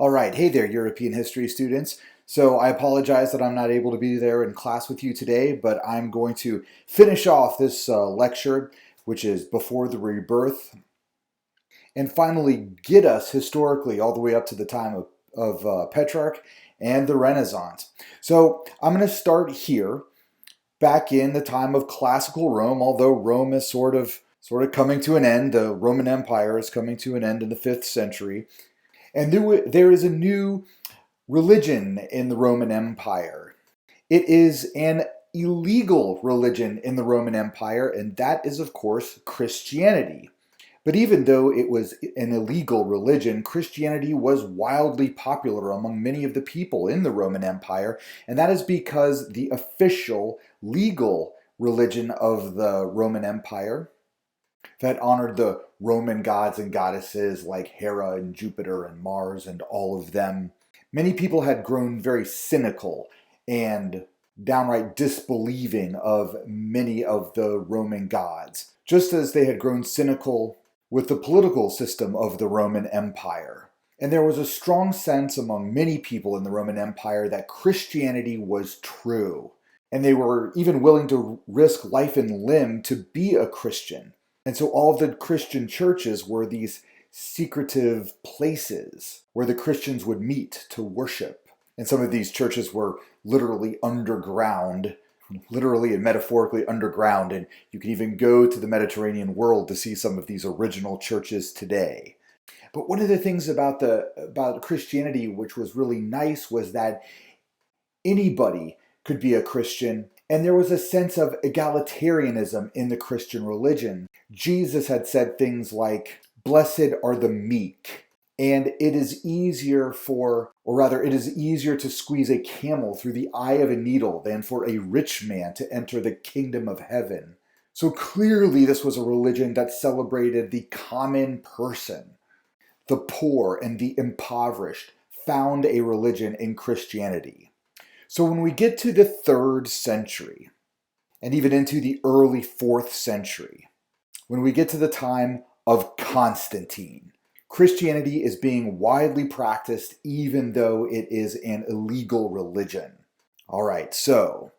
All right, hey there, European history students. So I apologize that I'm not able to be there in class with you today, but I'm going to finish off this lecture, which is before the rebirth, and finally get us historically all the way up to the time of Petrarch and the Renaissance. So I'm going to start here, back in the time of classical Rome, although Rome is sort of coming to an end. The Roman Empire is coming to an end in the 5th century. And there is a new religion in the Roman Empire. It is an illegal religion in the Roman Empire, and that is, of course, Christianity. But even though it was an illegal religion, Christianity was wildly popular among many of the people in the Roman Empire, and that is because the official legal religion of the Roman Empire that honored the Roman gods and goddesses like Hera and Jupiter and Mars and all of them. Many people had grown very cynical and downright disbelieving of many of the Roman gods, just as they had grown cynical with the political system of the Roman Empire. And there was a strong sense among many people in the Roman Empire that Christianity was true, and they were even willing to risk life and limb to be a Christian. And so all of the Christian churches were these secretive places where the Christians would meet to worship. And some of these churches were literally underground, literally and metaphorically underground, and you can even go to the Mediterranean world to see some of these original churches today. But one of the things about Christianity which was really nice was that anybody could be a Christian, and there was a sense of egalitarianism in the Christian religion. Jesus had said things like, "Blessed are the meek," and it is easier to squeeze a camel through the eye of a needle than for a rich man to enter the kingdom of heaven. So clearly this was a religion that celebrated the common person. The poor and the impoverished found a religion in Christianity. So when we get to the 3rd century, and even into the early 4th century, when we get to the time of Constantine, Christianity is being widely practiced even though it is an illegal religion. All right, so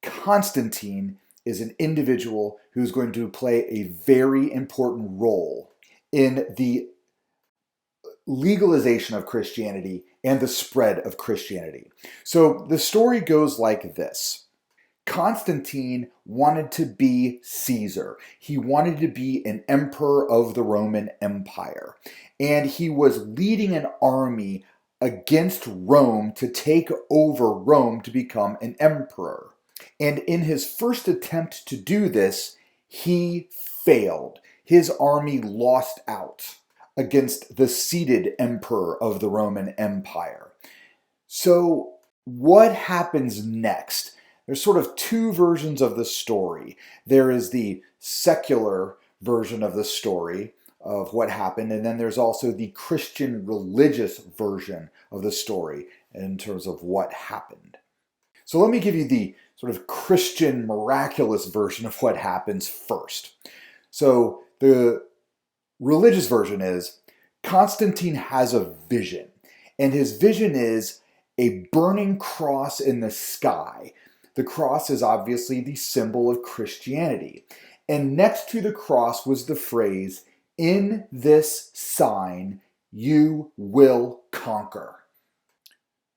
Constantine is an individual who's going to play a very important role in the legalization of Christianity and the spread of Christianity. So the story goes like this. Constantine wanted to be Caesar. He wanted to be an emperor of the Roman Empire. And he was leading an army against Rome to take over Rome to become an emperor. And in his first attempt to do this, he failed. His army lost out against the seated emperor of the Roman Empire. So what happens next? There's sort of 2 versions of the story. There is the secular version of the story of what happened, and then there's also the Christian religious version of the story in terms of what happened. So let me give you the sort of Christian miraculous version of what happens first. So the religious version is Constantine has a vision, and his vision is a burning cross in the sky. The cross is obviously the symbol of Christianity, and next to the cross was the phrase, "In this sign you will conquer."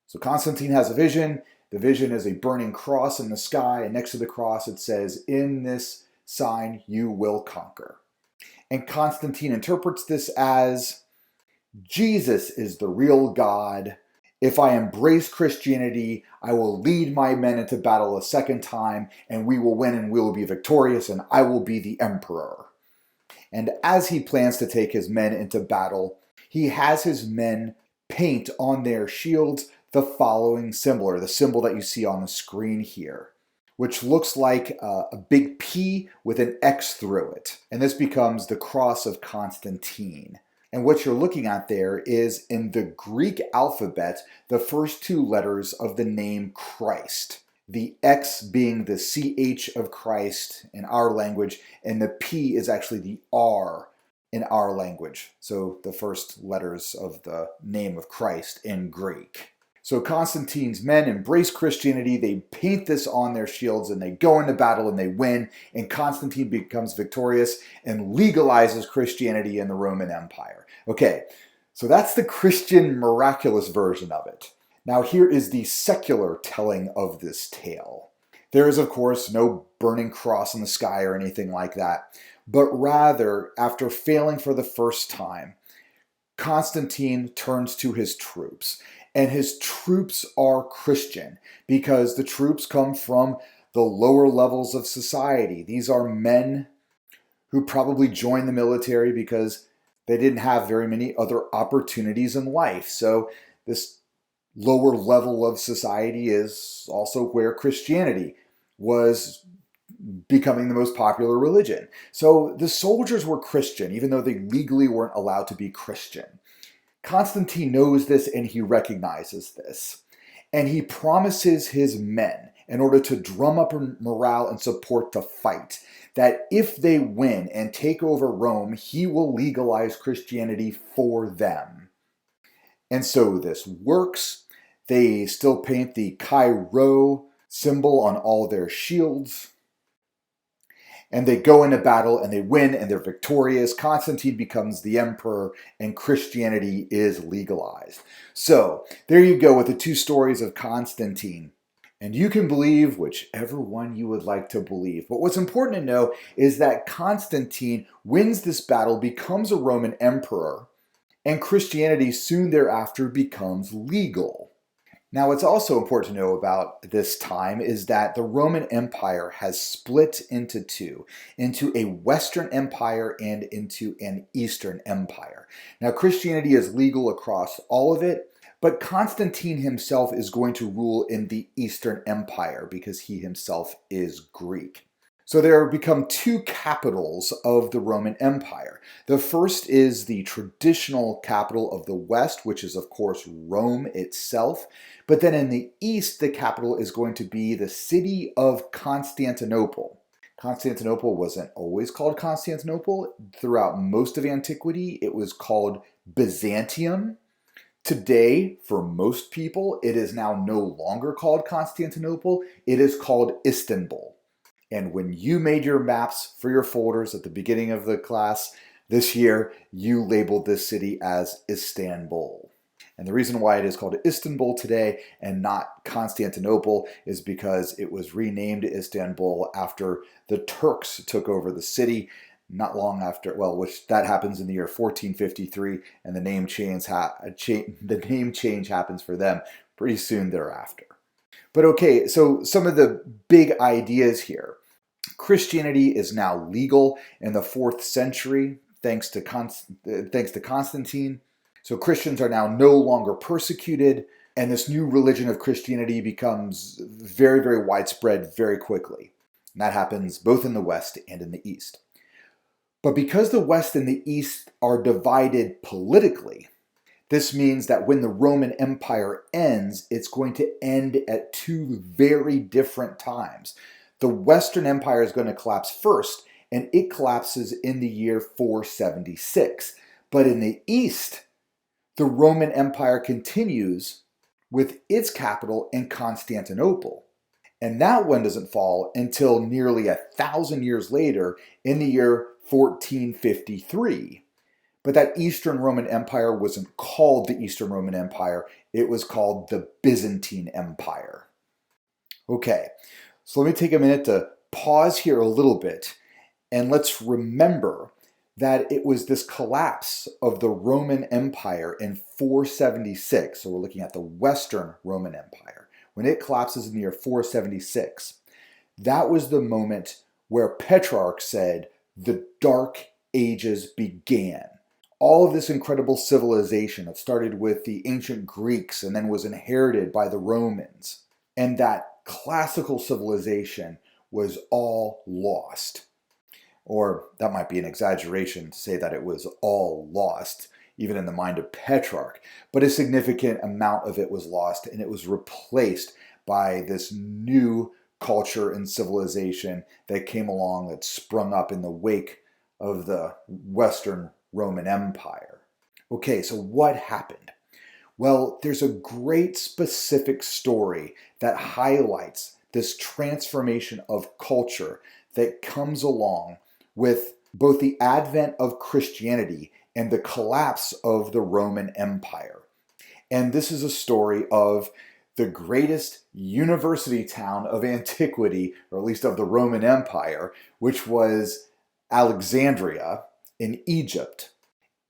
So Constantine has a vision. The vision is a burning cross in the sky, and next to the cross it says, "In this sign you will conquer." And Constantine interprets this as, Jesus is the real God. If I embrace Christianity, I will lead my men into battle a second time, and we will win and we will be victorious, and I will be the emperor. And as he plans to take his men into battle, he has his men paint on their shields the following symbol, or the symbol that you see on the screen here, which looks like a big P with an X through it. And this becomes the cross of Constantine. And what you're looking at there is, in the Greek alphabet, the first 2 letters of the name Christ. The X being the CH of Christ in our language, and the P is actually the R in our language. So the first letters of the name of Christ in Greek. So Constantine's men embrace Christianity, they paint this on their shields, and they go into battle and they win, and Constantine becomes victorious and legalizes Christianity in the Roman Empire. Okay, so that's the Christian miraculous version of it. Now here is the secular telling of this tale. There is, of course, no burning cross in the sky or anything like that, but rather, after failing for the first time, Constantine turns to his troops, and his troops are Christian because the troops come from the lower levels of society. These are men who probably joined the military because they didn't have very many other opportunities in life. So this lower level of society is also where Christianity was becoming the most popular religion. So the soldiers were Christian, even though they legally weren't allowed to be Christian. Constantine knows this and he recognizes this. And he promises his men, in order to drum up morale and support the fight, that if they win and take over Rome, he will legalize Christianity for them. And so this works. They still paint the Chi Rho symbol on all their shields. And they go into battle and they win and they're victorious. Constantine becomes the emperor and Christianity is legalized. So there you go with the two stories of Constantine. And you can believe whichever one you would like to believe. But what's important to know is that Constantine wins this battle, becomes a Roman emperor, and Christianity soon thereafter becomes legal. Now, what's also important to know about this time is that the Roman Empire has split into two, into a Western Empire and into an Eastern Empire. Now, Christianity is legal across all of it, but Constantine himself is going to rule in the Eastern Empire because he himself is Greek. So there have become two capitals of the Roman Empire. The first is the traditional capital of the West, which is, of course, Rome itself. But then in the East, the capital is going to be the city of Constantinople. Constantinople wasn't always called Constantinople. Throughout most of antiquity, it was called Byzantium. Today, for most people, it is now no longer called Constantinople. It is called Istanbul. And when you made your maps for your folders at the beginning of the class this year, you labeled this city as Istanbul. And the reason why it is called Istanbul today and not Constantinople is because it was renamed Istanbul after the Turks took over the city not long after, which that happens in the year 1453, and the name change happens for them pretty soon thereafter. But okay, so some of the big ideas here. Christianity is now legal in the 4th century thanks to Constantine. So Christians are now no longer persecuted, and this new religion of Christianity becomes very, very widespread very quickly. And that happens both in the West and in the East. But because the West and the East are divided politically, this means that when the Roman Empire ends, it's going to end at two very different times. The Western Empire is going to collapse first, and it collapses in the year 476. But in the East, the Roman Empire continues with its capital in Constantinople. And that one doesn't fall until nearly 1,000 years later in the year 1453. But that Eastern Roman Empire wasn't called the Eastern Roman Empire. It was called the Byzantine Empire. Okay, so let me take a minute to pause here a little bit, and let's remember that it was this collapse of the Roman Empire in 476. So we're looking at the Western Roman Empire. When it collapses in the year 476, that was the moment where Petrarch said, the Dark Ages began. All of this incredible civilization that started with the ancient Greeks and then was inherited by the Romans. And that classical civilization was all lost. Or that might be an exaggeration to say that it was all lost, even in the mind of Petrarch. But a significant amount of it was lost, and it was replaced by this new culture and civilization that came along, that sprung up in the wake of the Western Roman Empire. Okay, so what happened? Well, there's a great specific story that highlights this transformation of culture that comes along with both the advent of Christianity and the collapse of the Roman Empire. And this is a story of the greatest university town of antiquity, or at least of the Roman Empire, which was Alexandria in Egypt,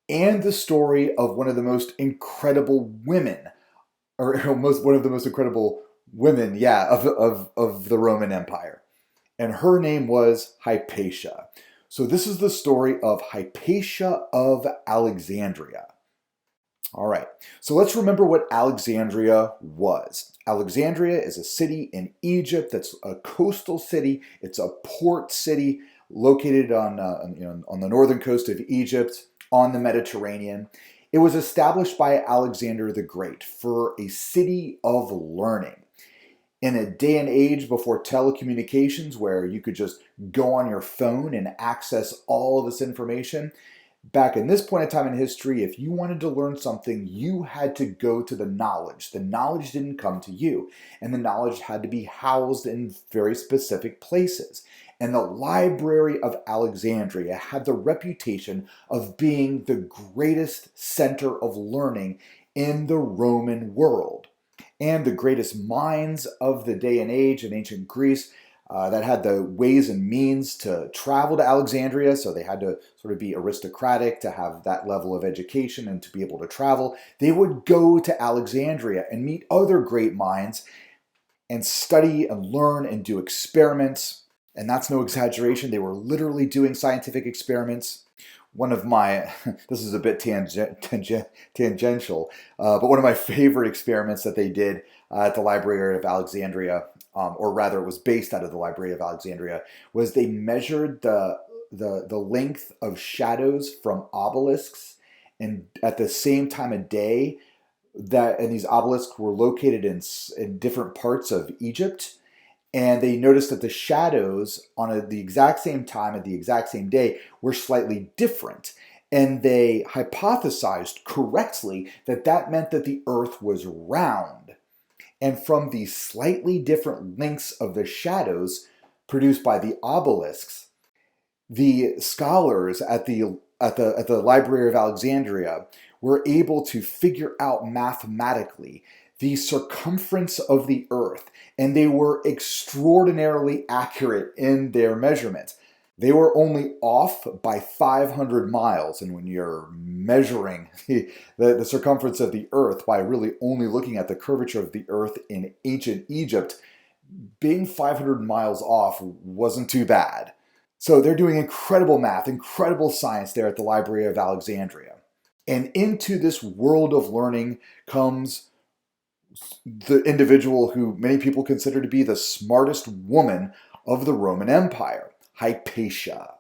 and the story of one of the most incredible women, or one of the most incredible women, of the Roman Empire. And her name was Hypatia. So this is the story of Hypatia of Alexandria. All right, so let's remember what Alexandria was. Alexandria is a city in Egypt that's a coastal city. It's a port city located on the northern coast of Egypt on the Mediterranean. It was established by Alexander the Great for a city of learning. In a day and age before telecommunications, where you could just go on your phone and access all of this information, back in this point in time in history, if you wanted to learn something, you had to go to the knowledge. The knowledge didn't come to you, and the knowledge had to be housed in very specific places. And the Library of Alexandria had the reputation of being the greatest center of learning in the Roman world. And the greatest minds of the day and age in ancient Greece that had the ways and means to travel to Alexandria, so they had to sort of be aristocratic to have that level of education and to be able to travel. They would go to Alexandria and meet other great minds and study and learn and do experiments. And that's no exaggeration. They were literally doing scientific experiments. One of my, this is a bit tangential, but one of my favorite experiments that they did at the Library of Alexandria, or rather it was based out of the Library of Alexandria, was they measured the length of shadows from obelisks, and at the same time of day, and these obelisks were located in different parts of Egypt. And they noticed that the shadows on the exact same time at the exact same day were slightly different. And they hypothesized correctly that that meant that the earth was round. And from the slightly different lengths of the shadows produced by the obelisks, the scholars at the Library of Alexandria were able to figure out mathematically the circumference of the earth, and they were extraordinarily accurate in their measurements. They were only off by 500 miles, and when you're measuring the circumference of the earth by really only looking at the curvature of the earth in ancient Egypt, being 500 miles off wasn't too bad. So they're doing incredible math, incredible science there at the Library of Alexandria. And into this world of learning comes the individual who many people consider to be the smartest woman of the Roman Empire, Hypatia.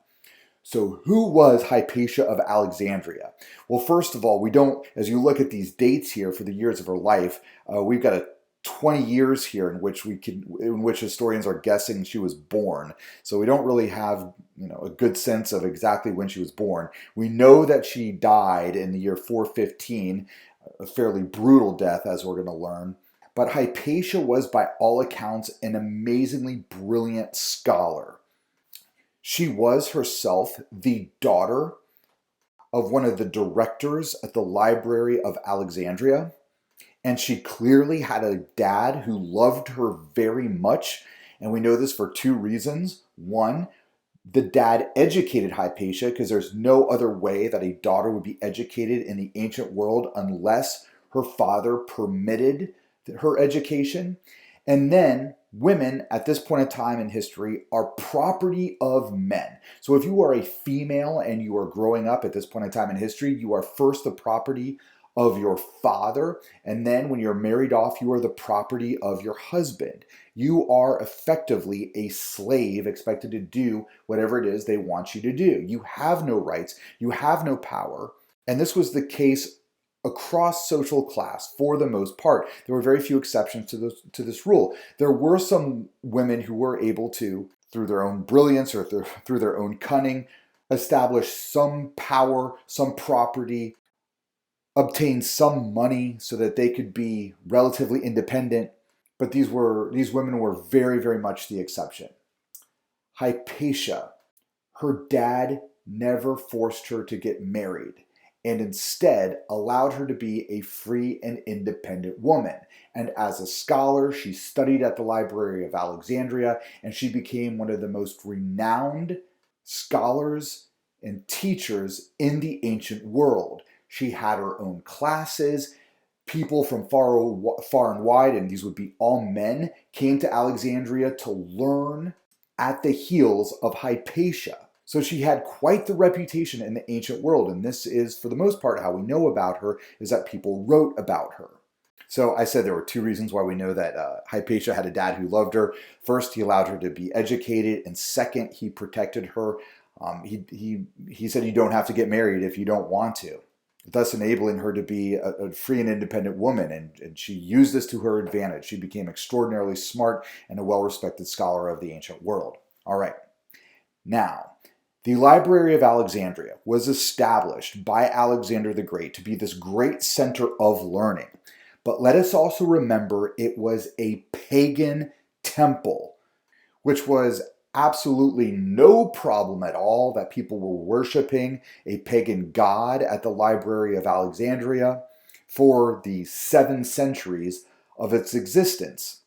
So who was Hypatia of Alexandria? Well, first of all, we don't, as you look at these dates here for the years of her life, we've got 20 years here in which historians are guessing she was born. So we don't really have, a good sense of exactly when she was born. We know that she died in the year 415, a fairly brutal death, as we're going to learn. But Hypatia was, by all accounts, an amazingly brilliant scholar. She was herself the daughter of one of the directors at the Library of Alexandria, and she clearly had a dad who loved her very much, and we know this for two reasons. One, the dad educated Hypatia, because there's no other way that a daughter would be educated in the ancient world unless her father permitted her education. And then women at this point in time in history are property of men. So if you are a female and you are growing up at this point in time in history, you are first the property of your father, and then when you're married off, you are the property of your husband. You are effectively a slave expected to do whatever it is they want you to do. You have no rights, you have no power, and this was the case across social class for the most part. There were very few exceptions to this rule. There were some women who were able to, through their own brilliance or through their own cunning, establish some power, some property, obtain some money so that they could be relatively independent. But these women were very, very much the exception. Hypatia, her dad never forced her to get married and instead allowed her to be a free and independent woman. And as a scholar, she studied at the Library of Alexandria, and she became one of the most renowned scholars and teachers in the ancient world. She had her own classes. People from far and wide, and these would be all men, came to Alexandria to learn at the heels of Hypatia. So she had quite the reputation in the ancient world, and this is, for the most part, how we know about her, is that people wrote about her. So I said there were two reasons why we know that Hypatia had a dad who loved her. First, he allowed her to be educated, and second, he protected her. He said you don't have to get married if you don't want to, thus enabling her to be a free and independent woman, and she used this to her advantage. She became extraordinarily smart and a well-respected scholar of the ancient world. All right. Now, the Library of Alexandria was established by Alexander the Great to be this great center of learning. But let us also remember it was a pagan temple, which was absolutely no problem at all that people were worshiping a pagan god at the Library of Alexandria for the 7 centuries of its existence.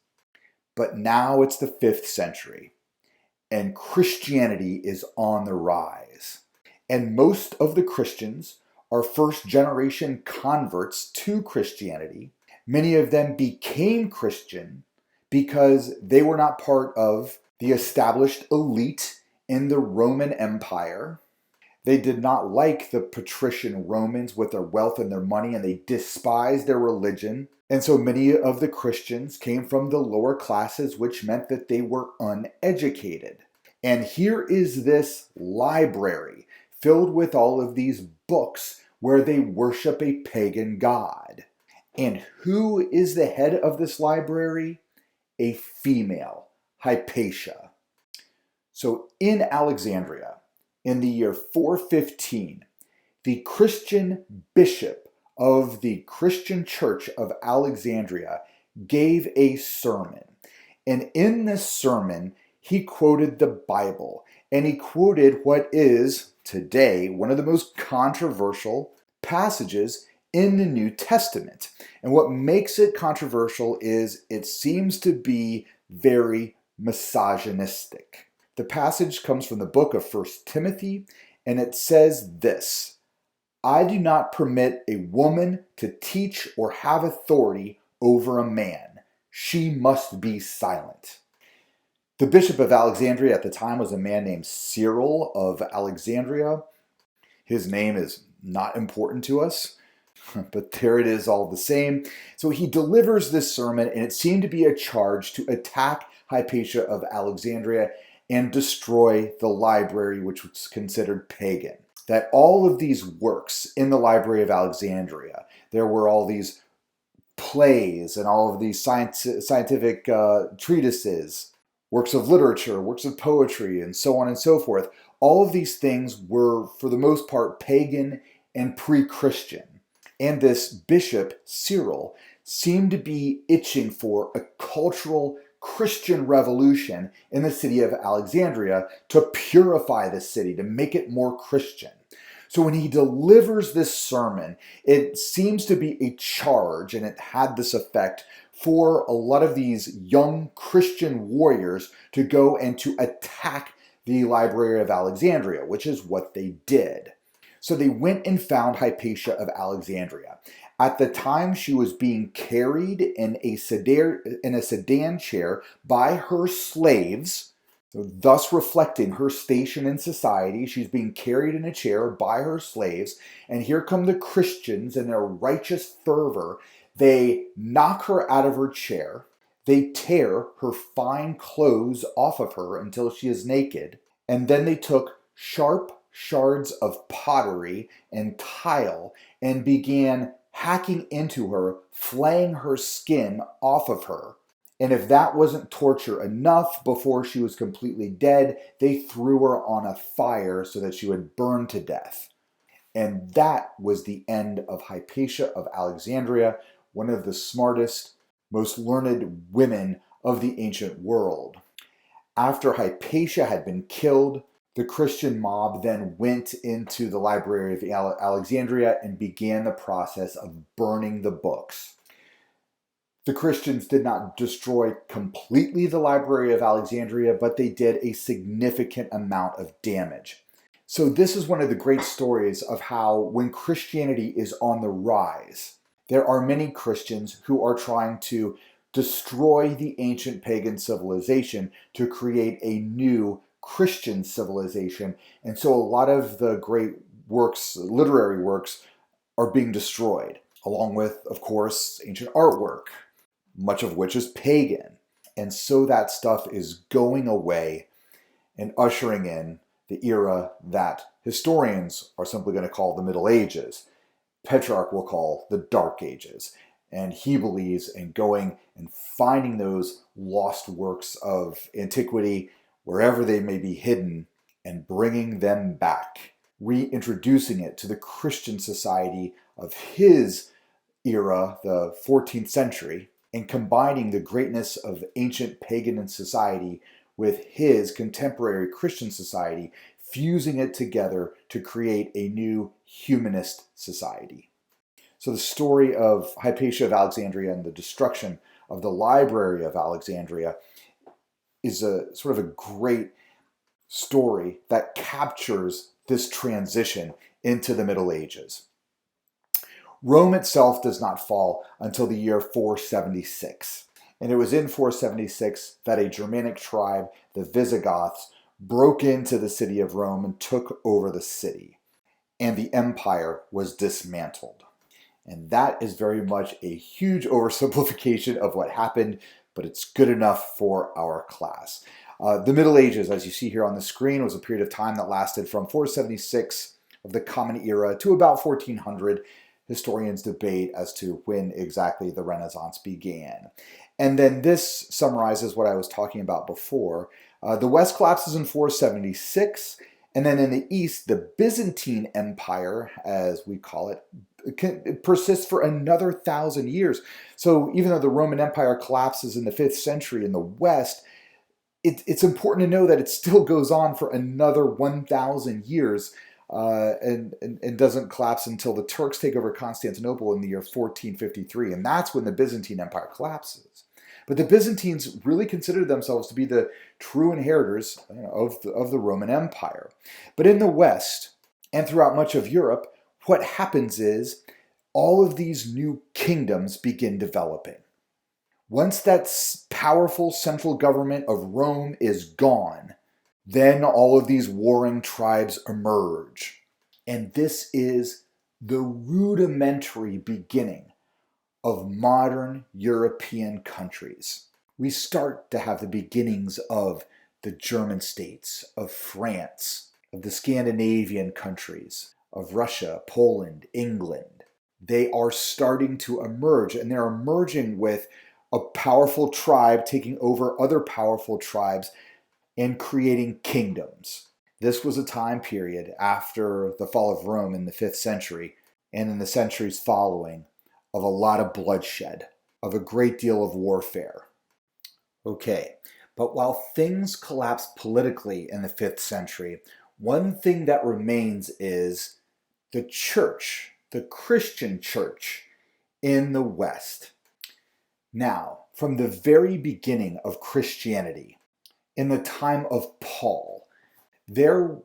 But now it's the 5th century, and Christianity is on the rise. And most of the Christians are first-generation converts to Christianity. Many of them became Christian because they were not part of the established elite in the Roman Empire. They did not like the patrician Romans with their wealth and their money, and they despised their religion. And so many of the Christians came from the lower classes, which meant that they were uneducated. And here is this library filled with all of these books where they worship a pagan god. And who is the head of this library? A female, Hypatia. So in Alexandria, in the year 415, the Christian bishop of the Christian Church of Alexandria gave a sermon. And in this sermon, he quoted the Bible, and he quoted what is today one of the most controversial passages in the New Testament. And what makes it controversial is it seems to be very misogynistic. The passage comes from the book of 1 Timothy, and it says this: I do not permit a woman to teach or have authority over a man. She must be silent. The bishop of Alexandria at the time was a man named Cyril of Alexandria. His name is not important to us, but there it is all the same. So he delivers this sermon, and it seemed to be a charge to attack Hypatia of Alexandria and destroy the library, which was considered pagan. That all of these works in the Library of Alexandria, there were all these plays and all of these scientific treatises, works of literature, works of poetry, and so on and so forth. All of these things were, for the most part, pagan and pre-Christian. And this bishop, Cyril, seemed to be itching for a cultural Christian revolution in the city of Alexandria to purify the city, to make it more Christian. So when he delivers this sermon, it seems to be a charge, and it had this effect for a lot of these young Christian warriors to go and to attack the Library of Alexandria, which is what they did. So they went and found Hypatia of Alexandria. At the time, she was being carried in a sedan chair by her slaves, thus reflecting her station in society. She's being carried in a chair by her slaves, and here come the Christians in their righteous fervor. They knock her out of her chair. They tear her fine clothes off of her until she is naked, and then they took sharp shards of pottery and tile and began hacking into her, flaying her skin off of her. And if that wasn't torture enough, before she was completely dead, they threw her on a fire so that she would burn to death. And that was the end of Hypatia of Alexandria, one of the smartest, most learned women of the ancient world. After Hypatia had been killed, the Christian mob then went into the Library of Alexandria and began the process of burning the books. The Christians did not destroy completely the Library of Alexandria, but they did a significant amount of damage. So this is one of the great stories of how, when Christianity is on the rise, there are many Christians who are trying to destroy the ancient pagan civilization to create a new Christian civilization. And so a lot of the great works, literary works, are being destroyed, along with, of course, ancient artwork, much of which is pagan. And so that stuff is going away and ushering in the era that historians are simply going to call the Middle Ages. Petrarch will call the Dark Ages. And he believes in going and finding those lost works of antiquity, wherever they may be hidden, and bringing them back, reintroducing it to the Christian society of his era, the 14th century, and combining the greatness of ancient pagan society with his contemporary Christian society, fusing it together to create a new humanist society. So the story of Hypatia of Alexandria and the destruction of the Library of Alexandria is a sort of a great story that captures this transition into the Middle Ages. Rome itself does not fall until the year 476. And it was in 476 that a Germanic tribe, the Visigoths, broke into the city of Rome and took over the city. And the empire was dismantled. And that is very much a huge oversimplification of what happened, but it's good enough for our class. The Middle Ages, as you see here on the screen, was a period of time that lasted from 476 of the Common Era to about 1400. Historians debate as to when exactly the Renaissance began. And then this summarizes what I was talking about before. The West collapses in 476, and then in the East, the Byzantine Empire, as we call it persists for another 1,000 years. So even though the Roman Empire collapses in the 5th century in the West, it's important to know that it still goes on for another 1,000 years. And doesn't collapse until the Turks take over Constantinople in the year 1453, and that's when the Byzantine Empire collapses. But the Byzantines really considered themselves to be the true inheritors of the Roman Empire. But in the West, and throughout much of Europe, what happens is all of these new kingdoms begin developing. Once that powerful central government of Rome is gone, then all of these warring tribes emerge. And this is the rudimentary beginning of modern European countries. We start to have the beginnings of the German states, of France, of the Scandinavian countries, of Russia, Poland, England. They are starting to emerge, and they're emerging with a powerful tribe taking over other powerful tribes and creating kingdoms. This was a time period after the fall of Rome in the 5th century and in the centuries following of a lot of bloodshed, of a great deal of warfare. Okay, but while things collapse politically in the 5th century, one thing that remains is the church, the Christian church in the West. Now, from the very beginning of Christianity, in the time of Paul, there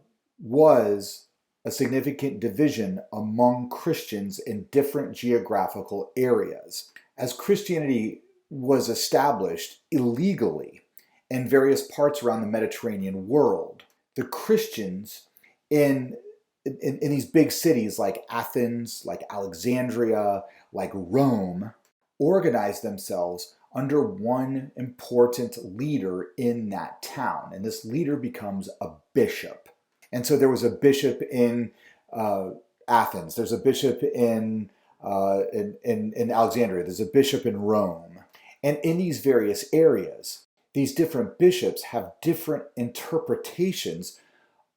was a significant division among Christians in different geographical areas. As Christianity was established illegally in various parts around the Mediterranean world, the Christians in these big cities like Athens, like Alexandria, like Rome, organized themselves under one important leader in that town. And this leader becomes a bishop. And so there was a bishop in Athens. There's a bishop in Alexandria. There's a bishop in Rome. And in these various areas, these different bishops have different interpretations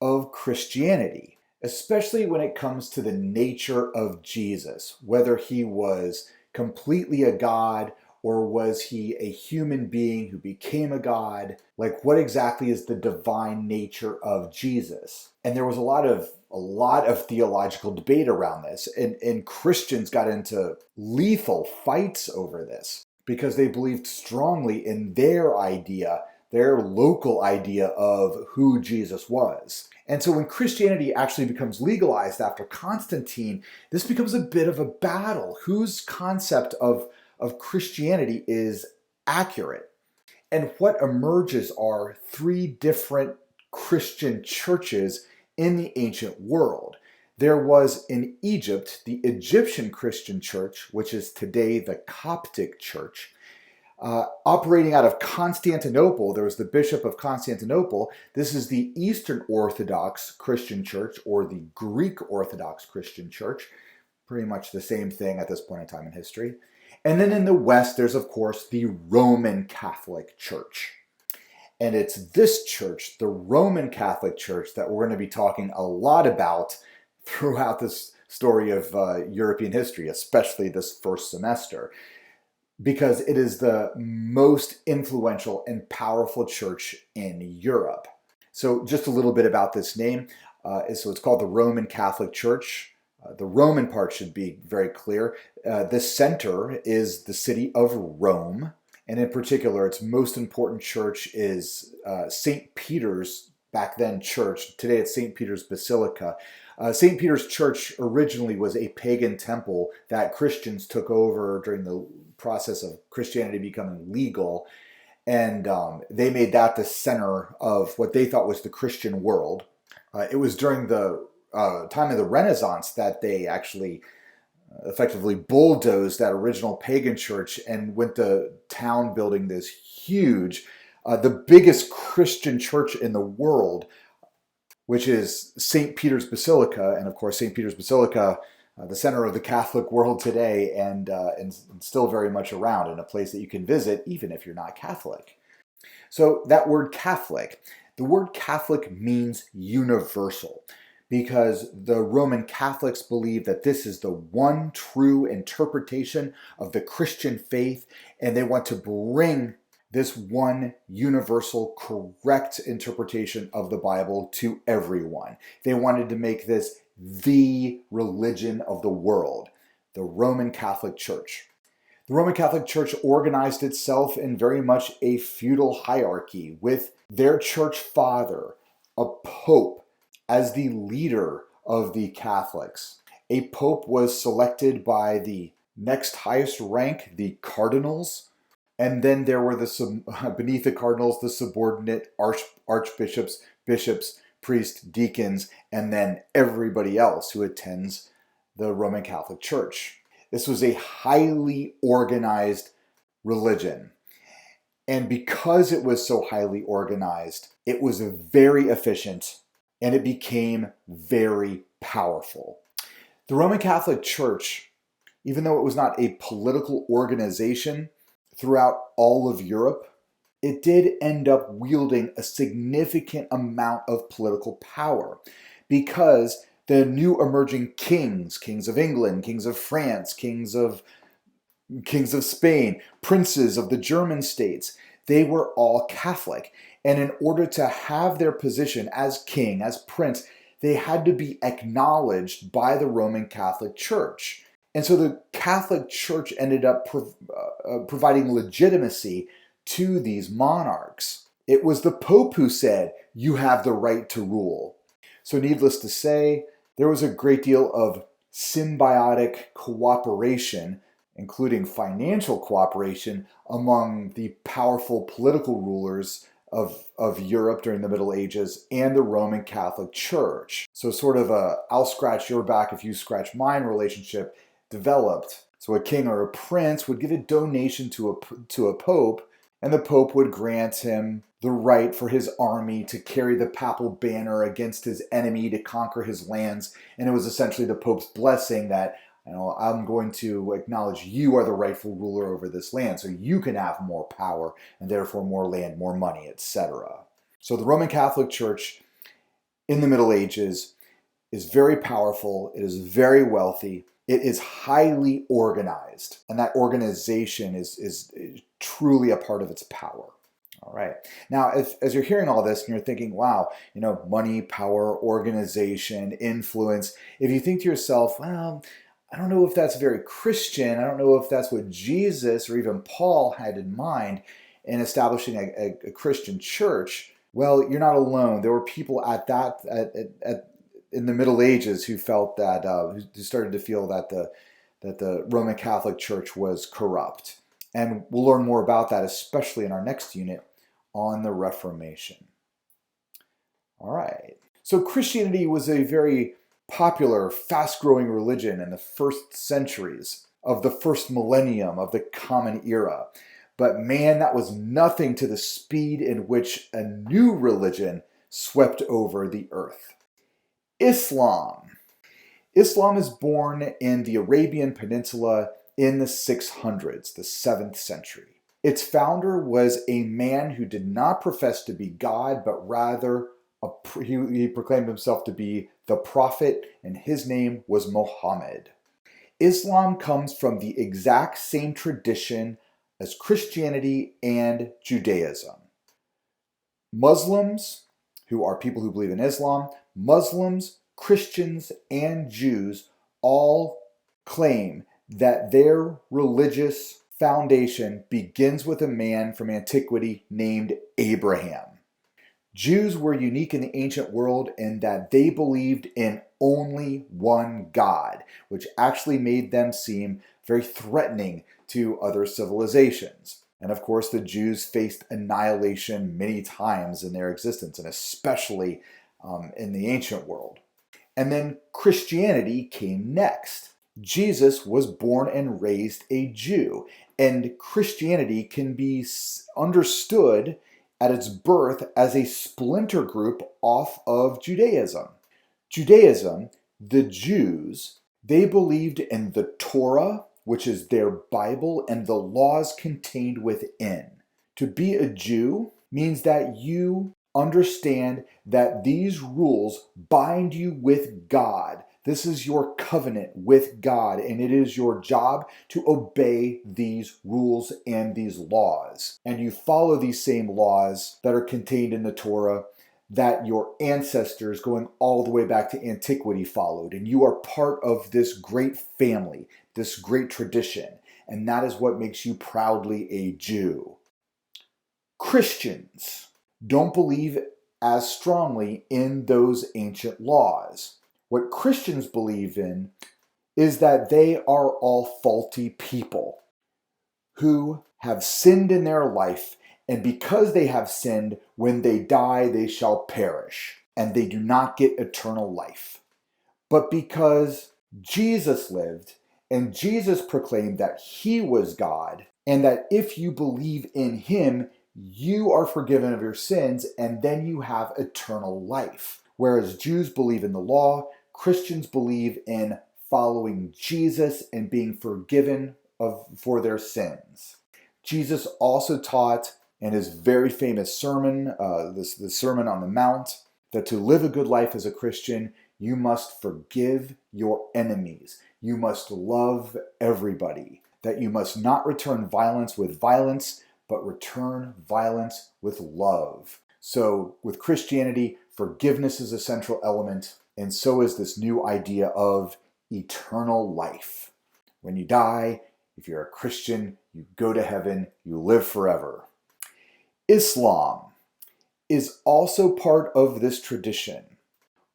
of Christianity, especially when it comes to the nature of Jesus, whether he was completely a god or was he a human being who became a god? Like, what exactly is the divine nature of Jesus? And there was a lot of theological debate around this, and Christians got into lethal fights over this because they believed strongly in their idea, their local idea of who Jesus was. And so when Christianity actually becomes legalized after Constantine, this becomes a bit of a battle. Whose concept of Christianity is accurate? And what emerges are three different Christian churches in the ancient world. There was in Egypt the Egyptian Christian church, which is today the Coptic church. Operating out of Constantinople, there was the Bishop of Constantinople. This is the Eastern Orthodox Christian Church, or the Greek Orthodox Christian Church. Pretty much the same thing at this point in time in history. And then in the West, there's of course the Roman Catholic Church. And it's this church, the Roman Catholic Church, that we're going to be talking a lot about throughout this story of European history, especially this first semester, because it is the most influential and powerful church in Europe. So just a little bit about this name. So it's called the Roman Catholic Church. The Roman part should be very clear. The center is the city of Rome. And in particular, its most important church is St. Peter's, back then church. Today it's St. Peter's Basilica. St. Peter's Church originally was a pagan temple that Christians took over during the process of Christianity becoming legal. And they made that the center of what they thought was the Christian world. It was during the time of the Renaissance that they actually effectively bulldozed that original pagan church and went to town building this huge, the biggest Christian church in the world, which is St. Peter's Basilica. And of course, St. Peter's Basilica, the center of the Catholic world today, and still very much around, and a place that you can visit even if you're not Catholic. So that word Catholic, the word Catholic means universal, because the Roman Catholics believe that this is the one true interpretation of the Christian faith, and they want to bring this one universal correct interpretation of the Bible to everyone. They wanted to make this the religion of the world, the Roman Catholic Church. The Roman Catholic Church organized itself in very much a feudal hierarchy, with their church father, a pope, as the leader of the Catholics. A pope was selected by the next highest rank, the cardinals, and then there were beneath the cardinals, the subordinate archbishops, bishops, priests, deacons, and then everybody else who attends the Roman Catholic Church. This was a highly organized religion. And because it was so highly organized, it was very efficient, and it became very powerful. The Roman Catholic Church, even though it was not a political organization throughout all of Europe, it did end up wielding a significant amount of political power, because the new emerging kings of England, kings of France, kings of Spain, princes of the German states, they were all Catholic. And in order to have their position as king, as prince, they had to be acknowledged by the Roman Catholic Church. And so the Catholic Church ended up providing legitimacy to these monarchs. It was the Pope who said, "You have the right to rule." So needless to say, there was a great deal of symbiotic cooperation, including financial cooperation, among the powerful political rulers of Europe during the Middle Ages and the Roman Catholic Church. So sort of a I'll scratch your back if you scratch mine relationship developed. So a king or a prince would give a donation to a pope, and the pope would grant him the right for his army to carry the papal banner against his enemy to conquer his lands. And it was essentially the pope's blessing that I'm going to acknowledge you are the rightful ruler over this land, so you can have more power and therefore more land, more money, etc. So the Roman Catholic Church in the Middle Ages is very powerful. It is very wealthy. It is highly organized, and that organization is truly a part of its power. All right. Now, as you're hearing all this and you're thinking, wow, money, power, organization, influence, if you think to yourself, well, I don't know if that's very Christian. I don't know if that's what Jesus or even Paul had in mind in establishing a Christian church. Well, you're not alone. There were people in the Middle Ages who felt that, who started to feel that the Roman Catholic Church was corrupt. And we'll learn more about that, especially in our next unit on the Reformation. All right. So Christianity was a very popular, fast-growing religion in the first centuries of the first millennium of the Common Era. But man, that was nothing to the speed in which a new religion swept over the earth. Islam. Islam is born in the Arabian Peninsula in the 600s, the 7th century. Its founder was a man who did not profess to be God, but rather he proclaimed himself to be the prophet, and his name was Muhammad. Islam comes from the exact same tradition as Christianity and Judaism. Muslims, who are people who believe in Islam, Muslims, Christians, and Jews all claim that their religious foundation begins with a man from antiquity named Abraham. Jews were unique in the ancient world in that they believed in only one God, which actually made them seem very threatening to other civilizations. And of course, the Jews faced annihilation many times in their existence, and especially in the ancient world. And then Christianity came next. Jesus was born and raised a Jew, and Christianity can be understood at its birth as a splinter group off of Judaism. Judaism, the Jews, they believed in the Torah, which is their Bible, and the laws contained within. To be a Jew means that you understand that these rules bind you with God. This is your covenant with God, and it is your job to obey these rules and these laws. And you follow these same laws that are contained in the Torah that your ancestors going all the way back to antiquity followed. And you are part of this great family, this great tradition. And that is what makes you proudly a Jew. Christians don't believe as strongly in those ancient laws. What Christians believe in is that they are all faulty people who have sinned in their life, and because they have sinned, when they die, they shall perish, and they do not get eternal life. But because Jesus lived, and Jesus proclaimed that he was God, and that if you believe in him, you are forgiven of your sins, and then you have eternal life. Whereas Jews believe in the law, Christians believe in following Jesus and being forgiven for their sins. Jesus also taught in his very famous sermon, the Sermon on the Mount, that to live a good life as a Christian, you must forgive your enemies. You must love everybody. That you must not return violence with violence, but return violence with love. So with Christianity, forgiveness is a central element, and so is this new idea of eternal life. When you die, if you're a Christian, you go to heaven, you live forever. Islam is also part of this tradition.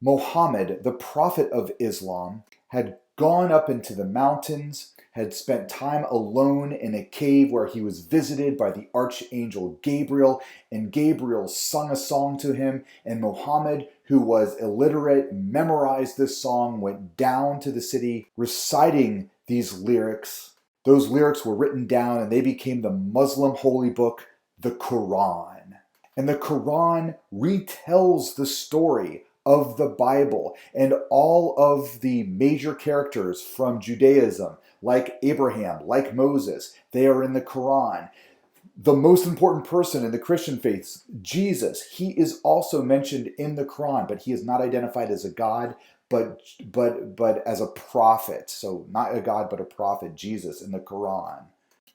Muhammad, the prophet of Islam, had gone up into the mountains, had spent time alone in a cave where he was visited by the archangel Gabriel, and Gabriel sung a song to him, and Muhammad, who was illiterate, memorized this song, went down to the city reciting these lyrics. Those lyrics were written down and they became the Muslim holy book, the Quran. And the Quran retells the story of the Bible. And all of the major characters from Judaism, like Abraham, like Moses, they are in the Quran. The most important person in the Christian faith, Jesus, he is also mentioned in the Quran, but he is not identified as a god, but as a prophet. So not a god, but a prophet, Jesus in the Quran.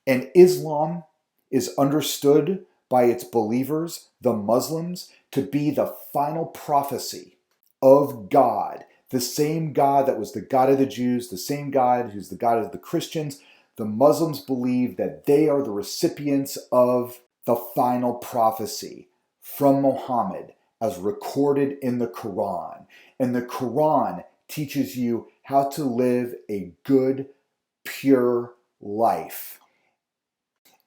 And Islam is understood by its believers, the Muslims, to be the final prophecy of God. The same God that was the God of the Jews, the same God who's the God of the Christians. The Muslims believe that they are the recipients of the final prophecy from Muhammad as recorded in the Quran. And the Quran teaches you how to live a good, pure life.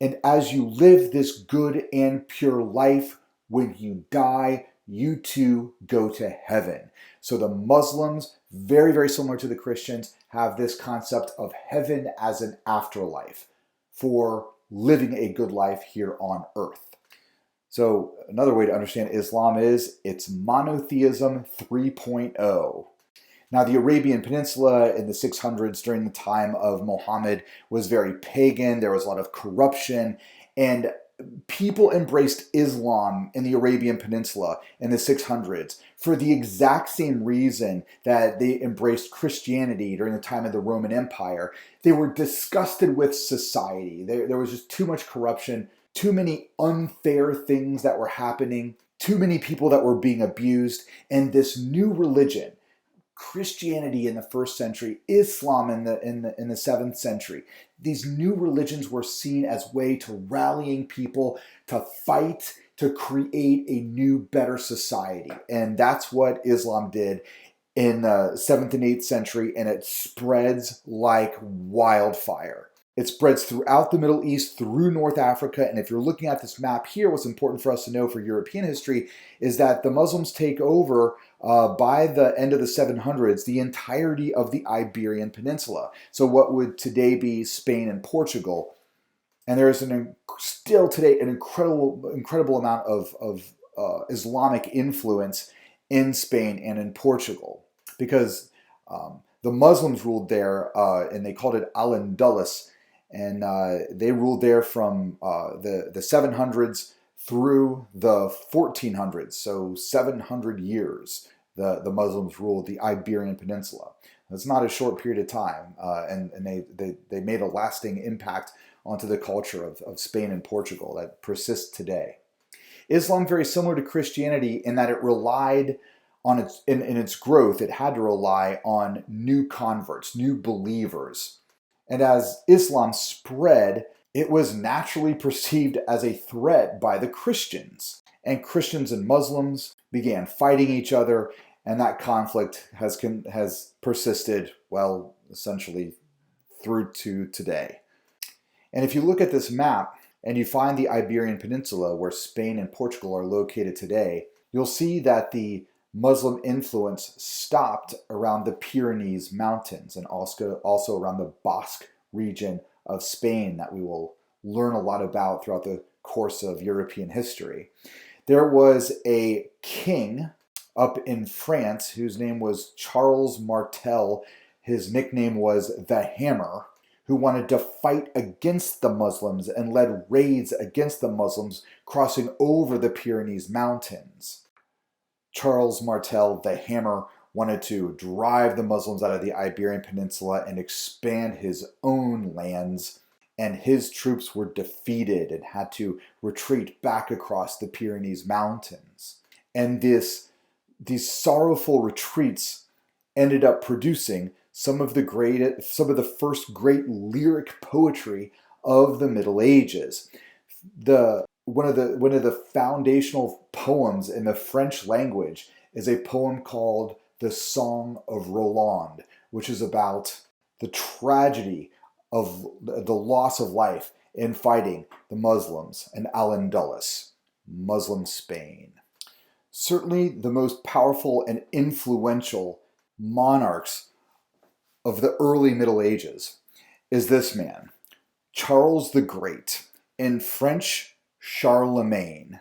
And as you live this good and pure life, when you die, you too go to heaven. So the Muslims, very, very similar to the Christians, have this concept of heaven as an afterlife for living a good life here on earth. So another way to understand Islam is it's monotheism 3.0. Now, the Arabian Peninsula in the 600s during the time of Muhammad was very pagan. There was a lot of corruption, and people embraced Islam in the Arabian Peninsula in the 600s for the exact same reason that they embraced Christianity during the time of the Roman Empire. They were disgusted with society. There was just too much corruption, too many unfair things that were happening, too many people that were being abused, and this new religion, Christianity in the 1st century, Islam in the 7th century. These new religions were seen as way to rallying people to fight to create a new, better society. And that's what Islam did in the 7th and 8th century, and it spreads like wildfire. It spreads throughout the Middle East, through North Africa, and if you're looking at this map here, what's important for us to know for European history is that the Muslims take over by the end of the 700s the entirety of the Iberian Peninsula. So what would today be Spain and Portugal. And there is still today an incredible amount of Islamic influence in Spain and in Portugal, because the Muslims ruled there, and they called it Al-Andalus. And they ruled there from the 700s through the 1400s, so 700 years the Muslims ruled the Iberian Peninsula. It's not a short period of time, and they made a lasting impact onto the culture of Spain and Portugal that persists today. Islam, very similar to Christianity in that it relied on in its growth, it had to rely on new converts, new believers. And as Islam spread, it was naturally perceived as a threat by the Christians. And Christians and Muslims began fighting each other, and that conflict has persisted, well, essentially through to today. And if you look at this map and you find the Iberian Peninsula where Spain and Portugal are located today, you'll see that the Muslim influence stopped around the Pyrenees Mountains and also around the Basque region of Spain that we will learn a lot about throughout the course of European history. There was a king up in France whose name was Charles Martel. His nickname was the Hammer, who wanted to fight against the Muslims and led raids against the Muslims crossing over the Pyrenees Mountains. Charles Martel, the Hammer, wanted to drive the Muslims out of the Iberian Peninsula and expand his own lands, and his troops were defeated and had to retreat back across the Pyrenees Mountains. And these sorrowful retreats ended up producing some of the first great lyric poetry of the Middle Ages. One of the foundational poems in the French language is a poem called The Song of Roland, which is about the tragedy of the loss of life in fighting the Muslims in Al-Andalus, Muslim Spain. Certainly the most powerful and influential monarchs of the early Middle Ages is this man, Charles the Great, in French, Charlemagne.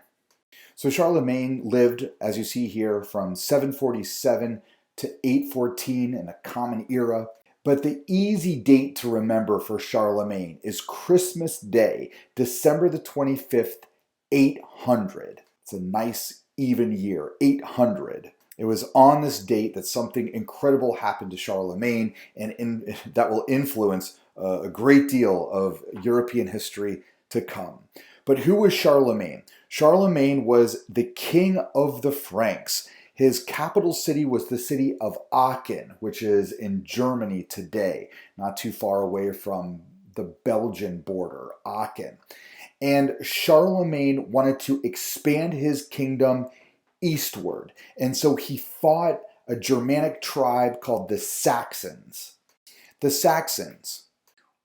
So Charlemagne lived, as you see here, from 747 to 814 in the Common Era. But the easy date to remember for Charlemagne is Christmas Day, December the 25th, 800. It's a nice even year, 800. It was on this date that something incredible happened to Charlemagne, and that will influence a great deal of European history to come. But who was Charlemagne? Charlemagne was the king of the Franks. His capital city was the city of Aachen, which is in Germany today, not too far away from the Belgian border, Aachen. And Charlemagne wanted to expand his kingdom eastward. And so he fought a Germanic tribe called the Saxons. The Saxons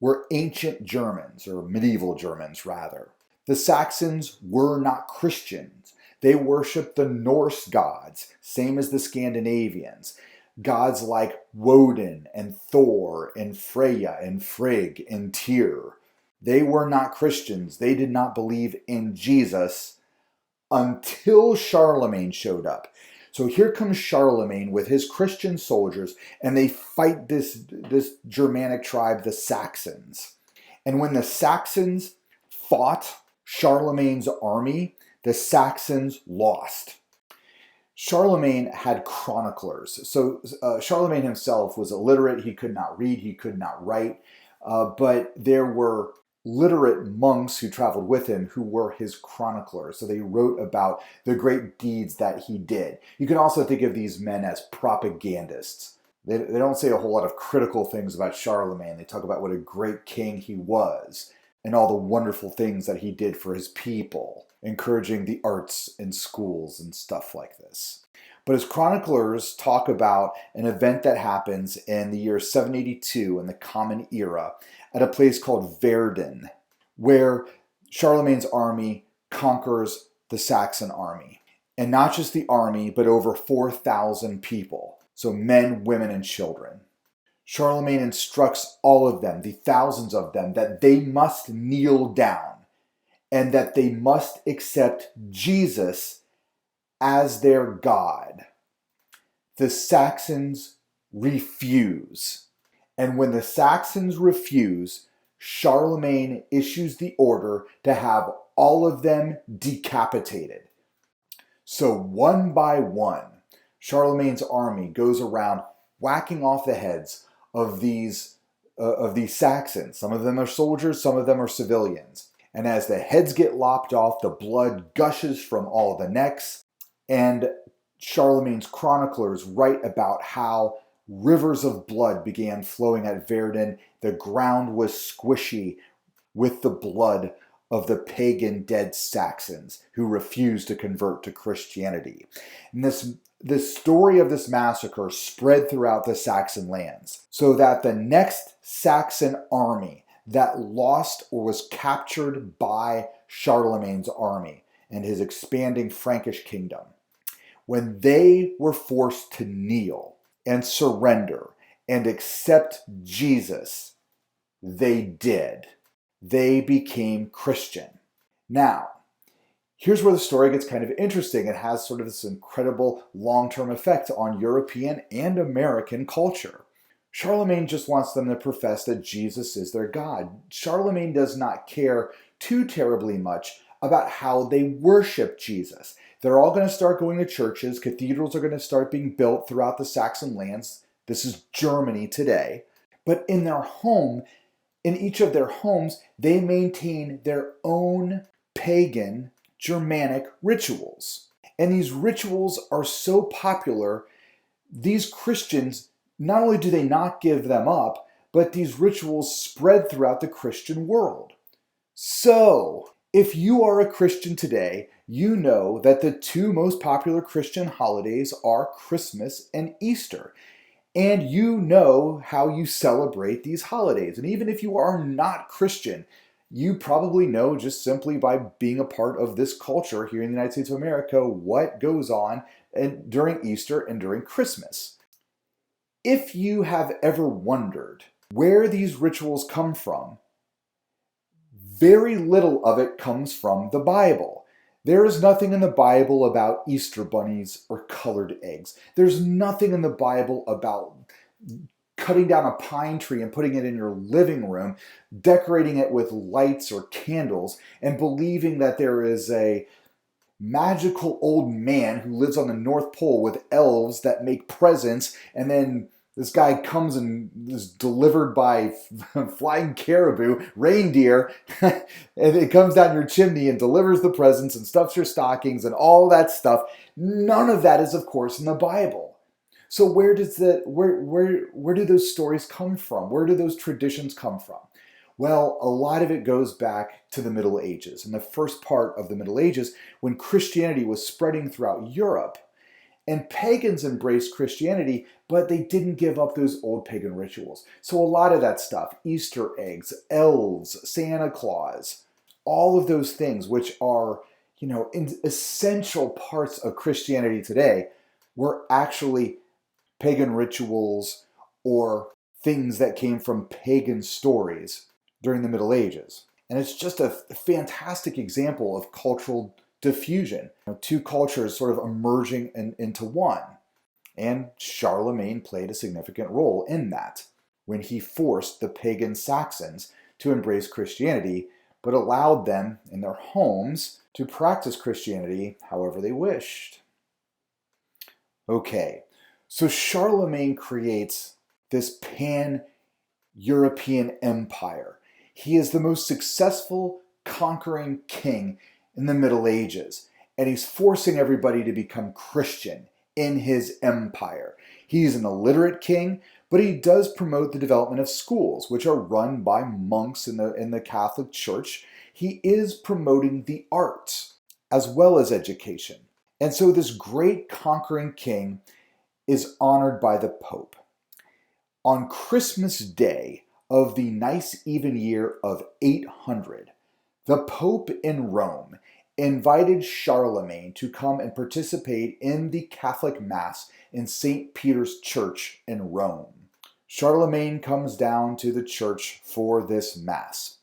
were ancient Germans, or medieval Germans rather. The Saxons were not Christians. They worshiped the Norse gods, same as the Scandinavians. Gods like Woden and Thor and Freya and Frigg and Tyr. They were not Christians. They did not believe in Jesus until Charlemagne showed up. So here comes Charlemagne with his Christian soldiers, and they fight this Germanic tribe, the Saxons. And when the Saxons fought Charlemagne's army, the Saxons lost. Charlemagne had chroniclers. So Charlemagne himself was illiterate. He could not read, he could not write, but there were literate monks who traveled with him who were his chroniclers. So they wrote about the great deeds that he did. You can also think of these men as propagandists. They don't say a whole lot of critical things about Charlemagne. They talk about what a great king he was and all the wonderful things that he did for his people, encouraging the arts in schools and stuff like this. But his chroniclers talk about an event that happens in the year 782 in the Common Era at a place called Verdun, where Charlemagne's army conquers the Saxon army. And not just the army, but over 4,000 people. So men, women, and children. Charlemagne instructs all of them, the thousands of them, that they must kneel down and that they must accept Jesus as their God. The Saxons refuse. And when the Saxons refuse, Charlemagne issues the order to have all of them decapitated. So one by one, Charlemagne's army goes around whacking off the heads of these Saxons. Some of them are soldiers, some of them are civilians. And as the heads get lopped off, the blood gushes from all the necks. And Charlemagne's chroniclers write about how rivers of blood began flowing at Verdun. The ground was squishy with the blood of the pagan dead Saxons who refused to convert to Christianity. And this story of this massacre spread throughout the Saxon lands, so that the next Saxon army that lost or was captured by Charlemagne's army and his expanding Frankish kingdom, when they were forced to kneel and surrender and accept Jesus, they did. They became Christian. Now, here's where the story gets kind of interesting. It has sort of this incredible long-term effect on European and American culture. Charlemagne just wants them to profess that Jesus is their God. Charlemagne does not care too terribly much about how they worship Jesus. They're all going to start going to churches. Cathedrals are going to start being built throughout the Saxon lands. This is Germany today. But in their home, in each of their homes, they maintain their own pagan Germanic rituals. And these rituals are so popular, these Christians, not only do they not give them up, but these rituals spread throughout the Christian world. So, if you are a Christian today, you know that the two most popular Christian holidays are Christmas and Easter. And you know how you celebrate these holidays. And even if you are not Christian, you probably know just simply by being a part of this culture here in the United States of America what goes on during Easter and during Christmas. If you have ever wondered where these rituals come from, very little of it comes from the Bible. There is nothing in the Bible about Easter bunnies or colored eggs. There's nothing in the Bible about cutting down a pine tree and putting it in your living room, decorating it with lights or candles, and believing that there is a magical old man who lives on the North Pole with elves that make presents, and then this guy comes and is delivered by flying caribou, reindeer, and it comes down your chimney and delivers the presents and stuffs your stockings and all that stuff. None of that is, of course, in the Bible. So where do those stories come from? Where do those traditions come from? Well, a lot of it goes back to the Middle Ages. In the first part of the Middle Ages, when Christianity was spreading throughout Europe, and pagans embraced Christianity, but they didn't give up those old pagan rituals. So a lot of that stuff, Easter eggs, elves, Santa Claus, all of those things which are, essential parts of Christianity today, were actually pagan rituals or things that came from pagan stories during the Middle Ages. And it's just a fantastic example of cultural diffusion. Two cultures sort of emerging into one. And Charlemagne played a significant role in that when he forced the pagan Saxons to embrace Christianity, but allowed them in their homes to practice Christianity however they wished. Okay, so Charlemagne creates this pan-European empire. He is the most successful conquering king in the Middle Ages, and he's forcing everybody to become Christian in his empire. He's an illiterate king, but he does promote the development of schools, which are run by monks in the Catholic Church. He is promoting the arts as well as education. And so this great conquering king is honored by the Pope. On Christmas Day of the nice even year of 800, the Pope in Rome invited Charlemagne to come and participate in the Catholic Mass in St. Peter's Church in Rome. Charlemagne comes down to the church for this Mass.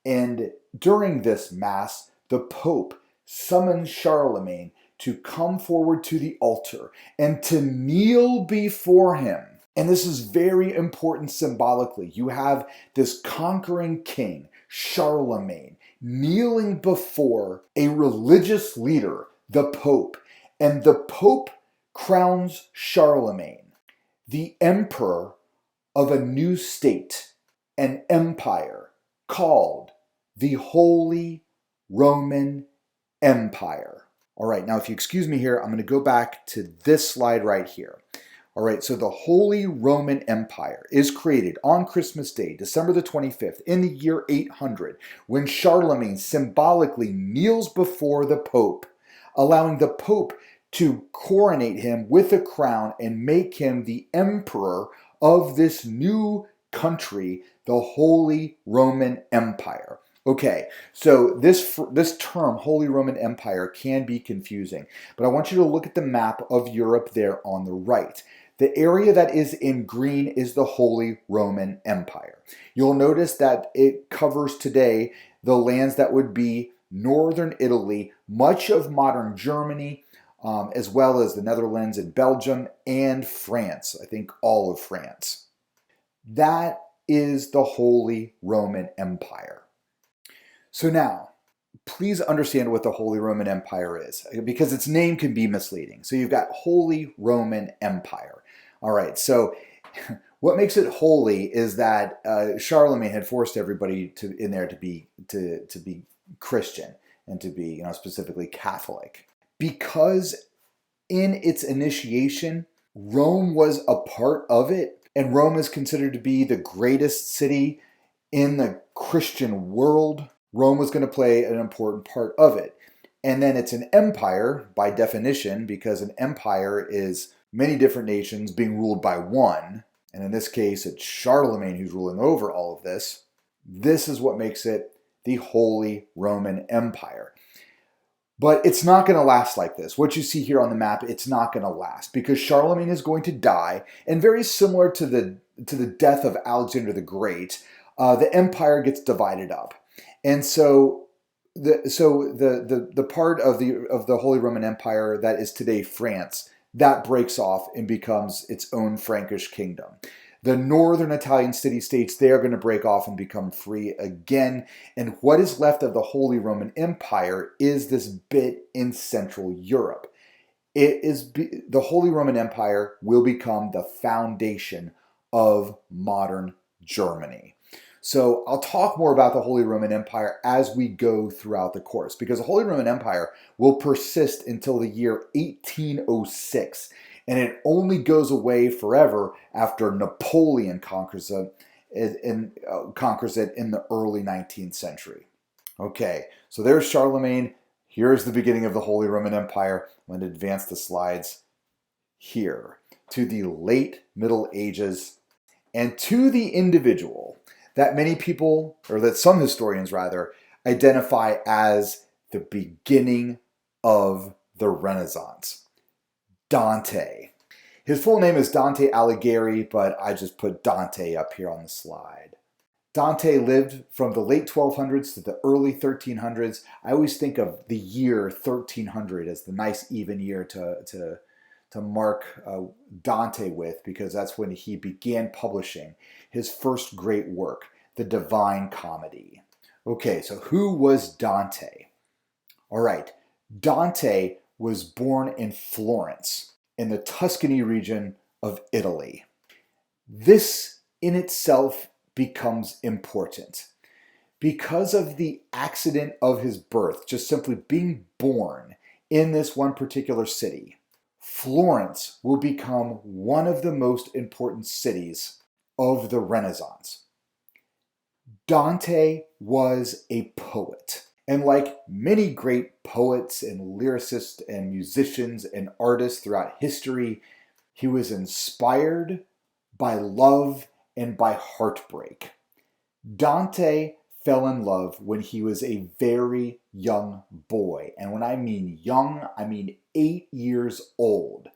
And during this Mass, the Pope summons Charlemagne to come forward to the altar and to kneel before him. And this is very important symbolically. You have this conquering king, Charlemagne, kneeling before a religious leader, the Pope, and the Pope crowns Charlemagne the emperor of a new state, an empire called the Holy Roman Empire. All right, now if you excuse me here, I'm going to go back to this slide right here. All right, so the Holy Roman Empire is created on Christmas Day, December the 25th, in the year 800, when Charlemagne symbolically kneels before the Pope, allowing the Pope to coronate him with a crown and make him the emperor of this new country, the Holy Roman Empire. Okay, so this term, Holy Roman Empire, can be confusing, but I want you to look at the map of Europe there on the right. The area that is in green is the Holy Roman Empire. You'll notice that it covers today the lands that would be northern Italy, much of modern Germany, as well as the Netherlands and Belgium and France. I think all of France. That is the Holy Roman Empire. So now, please understand what the Holy Roman Empire is, because its name can be misleading. So you've got Holy Roman Empire. All right, so what makes it holy is that Charlemagne had forced everybody in there to be Christian and to be, specifically Catholic. Because in its initiation, Rome was a part of it, and Rome is considered to be the greatest city in the Christian world. Rome was going to play an important part of it. And then it's an empire by definition, because an empire is many different nations being ruled by one. And in this case, it's Charlemagne who's ruling over all of this. This is what makes it the Holy Roman Empire. But it's not going to last like this. What you see here on the map, it's not going to last, because Charlemagne is going to die. And very similar to the death of Alexander the Great, the empire gets divided up. And so the part of the Holy Roman Empire that is today France, that breaks off and becomes its own Frankish kingdom. The northern Italian city-states, they're going to break off and become free again. And what is left of the Holy Roman Empire is this bit in Central Europe. The Holy Roman Empire will become the foundation of modern Germany. So I'll talk more about the Holy Roman Empire as we go throughout the course, because the Holy Roman Empire will persist until the year 1806, and it only goes away forever after Napoleon conquers it in the early 19th century. Okay, so there's Charlemagne. Here's the beginning of the Holy Roman Empire. I'm going to advance the slides here to the late Middle Ages and to the individual that many people, or that some historians rather, identify as the beginning of the Renaissance, Dante. His full name is Dante Alighieri, but I just put Dante up here on the slide. Dante lived from the late 1200s to the early 1300s. I always think of the year 1300 as the nice even year to mark Dante with, because that's when he began publishing his first great work, the Divine Comedy. Okay, so who was Dante? All right, Dante was born in Florence, in the Tuscany region of Italy. This in itself becomes important because of the accident of his birth, just simply being born in this one particular city. Florence will become one of the most important cities of the Renaissance. Dante was a poet, and like many great poets and lyricists and musicians and artists throughout history, he was inspired by love and by heartbreak. Dante fell in love when he was a very young boy. And when I mean young, I mean 8 years old.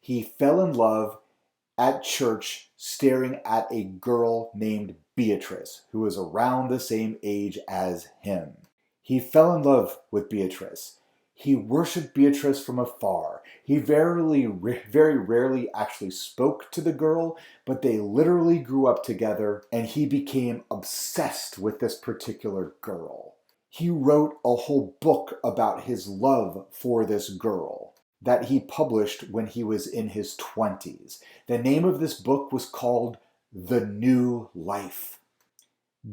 He fell in love at church staring at a girl named Beatrice, who was around the same age as him. He fell in love with Beatrice. He worshipped Beatrice from afar. He very rarely actually spoke to the girl, but they literally grew up together, and he became obsessed with this particular girl. He wrote a whole book about his love for this girl that he published when he was in his 20s. The name of this book was called The New Life.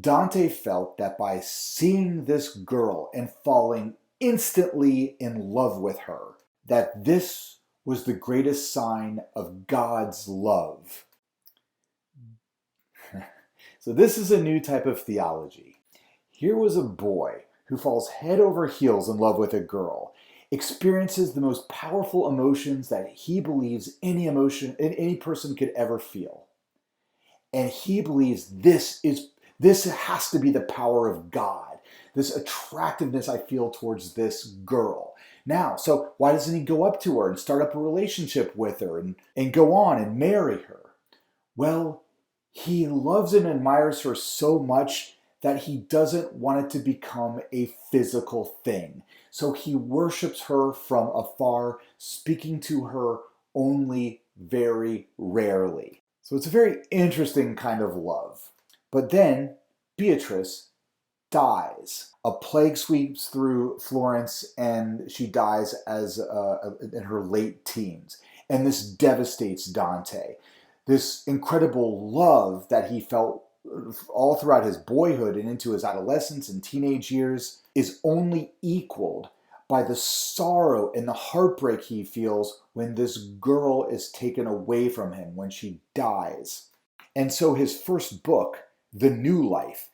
Dante felt that by seeing this girl and falling instantly in love with her, that this was the greatest sign of God's love. So this is a new type of theology. Here was a boy who falls head over heels in love with a girl, experiences the most powerful emotions that he believes any person could ever feel. And he believes this has to be the power of God, this attractiveness I feel towards this girl. Now, so why doesn't he go up to her and start up a relationship with her and go on and marry her? Well, he loves and admires her so much that he doesn't want it to become a physical thing. So he worships her from afar, speaking to her only very rarely. So it's a very interesting kind of love. But then Beatrice dies. A plague sweeps through Florence, and she dies in her late teens. And this devastates Dante. This incredible love that he felt all throughout his boyhood and into his adolescence and teenage years is only equaled by the sorrow and the heartbreak he feels when this girl is taken away from him, when she dies. And so his first book, The New Life,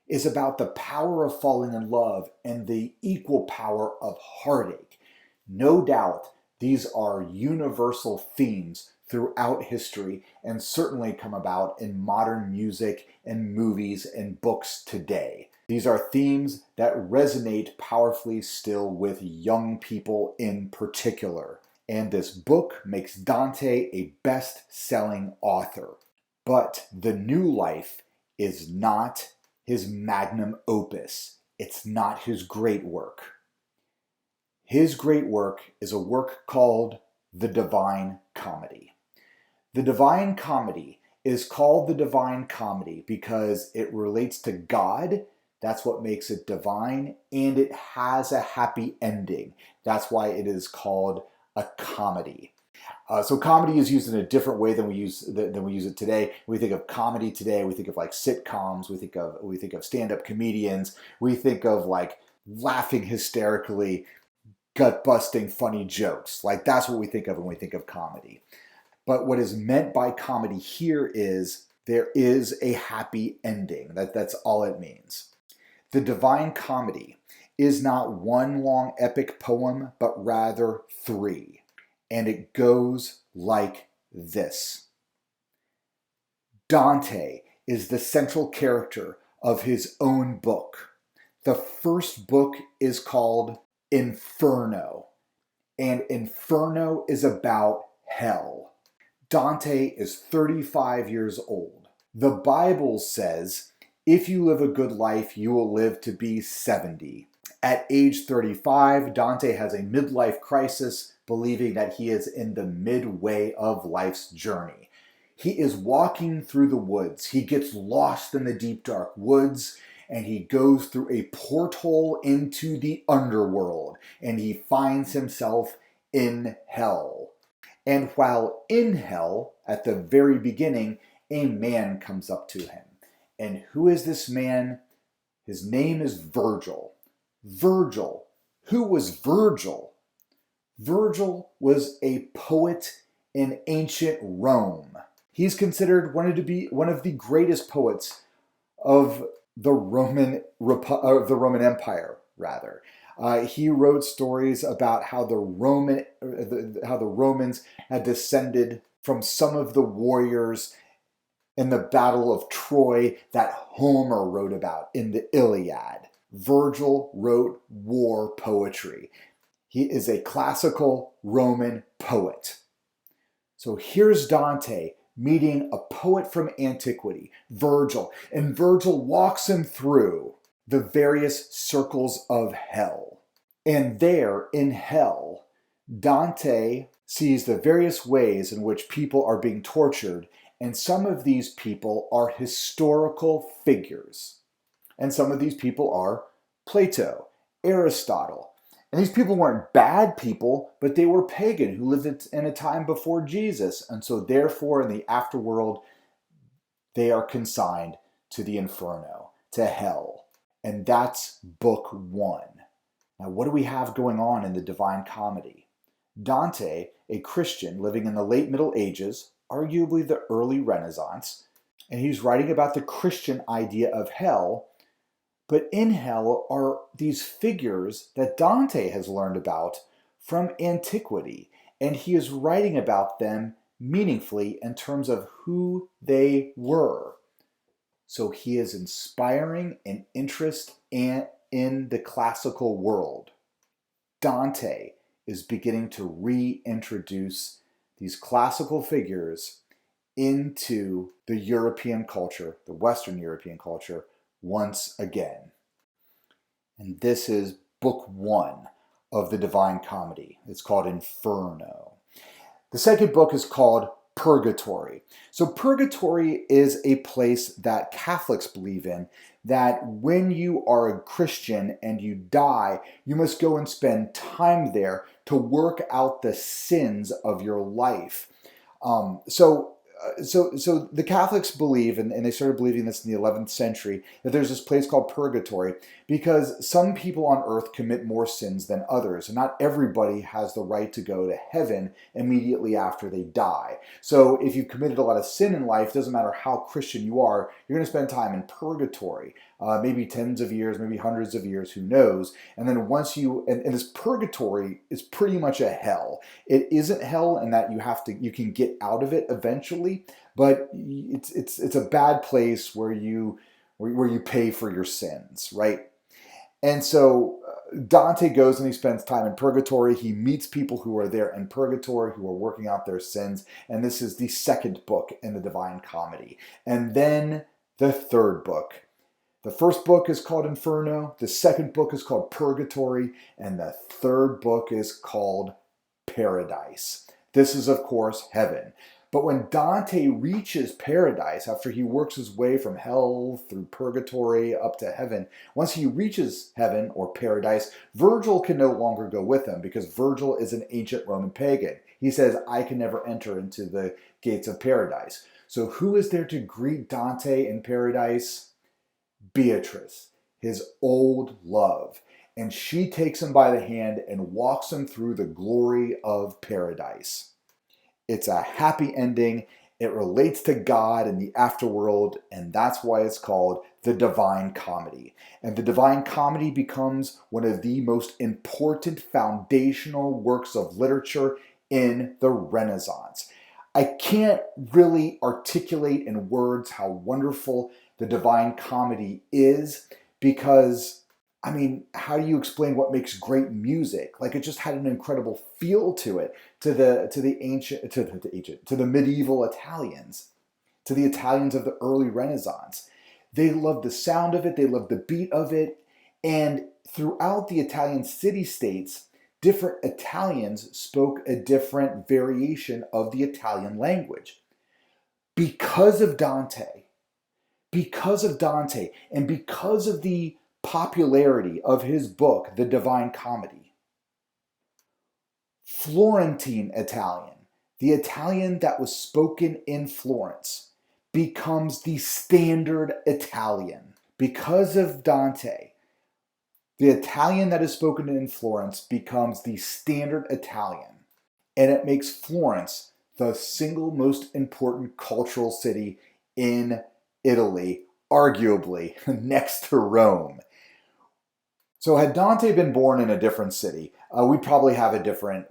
is about the power of falling in love and the equal power of heartache. No doubt these are universal themes throughout history and certainly come about in modern music and movies and books today. These are themes that resonate powerfully still with young people in particular. And this book makes Dante a best-selling author. But The New Life is not his magnum opus. It's not his great work. His great work is a work called the Divine Comedy. The Divine Comedy is called the Divine Comedy because it relates to God. That's what makes it divine, and it has a happy ending. That's why it is called a comedy. So comedy is used in a different way than we use it today. We think of comedy today. We think of like sitcoms. We think of stand-up comedians. We think of like laughing hysterically, gut-busting, funny jokes. Like that's what we think of when we think of comedy. But what is meant by comedy here is there is a happy ending. That's all it means. The Divine Comedy is not one long epic poem, but rather three. And it goes like this. Dante is the central character of his own book. The first book is called Inferno, and Inferno is about hell. Dante is 35 years old. The Bible says, if you live a good life, you will live to be 70. At age 35, Dante has a midlife crisis, believing that he is in the midway of life's journey. He is walking through the woods. He gets lost in the deep, dark woods, and he goes through a porthole into the underworld, and he finds himself in hell. And while in hell, at the very beginning, a man comes up to him. And who is this man? His name is Virgil. Virgil. Who was Virgil? Virgil was a poet in ancient Rome. He's considered one of the greatest poets of the Roman Empire, rather. He wrote stories about how the Romans had descended from some of the warriors in the Battle of Troy that Homer wrote about in the Iliad. Virgil wrote war poetry. He is a classical Roman poet. So here's Dante meeting a poet from antiquity, Virgil, and Virgil walks him through the various circles of hell. And there in hell, Dante sees the various ways in which people are being tortured, and some of these people are historical figures. And some of these people are Plato, Aristotle. And these people weren't bad people, but they were pagan who lived in a time before Jesus. And so therefore, in the afterworld, they are consigned to the inferno, to hell. And that's book one. Now, what do we have going on in the Divine Comedy? Dante, a Christian living in the late Middle Ages, arguably the early Renaissance, and he's writing about the Christian idea of hell. But in hell are these figures that Dante has learned about from antiquity, and he is writing about them meaningfully in terms of who they were. So he is inspiring an interest in the classical world. Dante is beginning to reintroduce these classical figures into the European culture, the Western European culture, once again. And this is book one of the Divine Comedy. It's called Inferno. The second book is called Purgatory. So purgatory is a place that Catholics believe in, that when you are a Christian and you die, you must go and spend time there to work out the sins of your life. So the Catholics believe, and they started believing this in the 11th century, that there's this place called purgatory because some people on earth commit more sins than others, and not everybody has the right to go to heaven immediately after they die. So if you've committed a lot of sin in life, it doesn't matter how Christian you are, you're going to spend time in purgatory, maybe tens of years, maybe hundreds of years, who knows. And then once and this purgatory is pretty much a hell. It isn't hell in that you can get out of it eventually, but it's a bad place where you pay for your sins, right? And so Dante goes and he spends time in purgatory. He meets people who are there in purgatory who are working out their sins. And this is the second book in the Divine Comedy. And then the third book. The first book is called Inferno, the second book is called Purgatory, and the third book is called Paradise. This is, of course, heaven. But when Dante reaches paradise, after he works his way from hell through purgatory up to heaven, once he reaches heaven or paradise, Virgil can no longer go with him because Virgil is an ancient Roman pagan. He says, I can never enter into the gates of paradise. So who is there to greet Dante in paradise? Beatrice, his old love. And she takes him by the hand and walks him through the glory of paradise. It's a happy ending. It relates to God and the afterworld, and that's why it's called the Divine Comedy. And the Divine Comedy becomes one of the most important foundational works of literature in the Renaissance. I can't really articulate in words how wonderful the Divine Comedy is because, I mean, how do you explain what makes great music? Like, it just had an incredible feel to it, to the medieval Italians, to the Italians of the early Renaissance. They loved the sound of it, they loved the beat of it, and throughout the Italian city-states, different Italians spoke a different variation of the Italian language. Because of Dante, and because of the popularity of his book, The Divine Comedy, Florentine Italian, the Italian that was spoken in Florence, becomes the standard Italian. Because of Dante, the Italian that is spoken in Florence becomes the standard Italian, and it makes Florence the single most important cultural city in Italy, arguably next to Rome. So had Dante been born in a different city, we'd probably have a different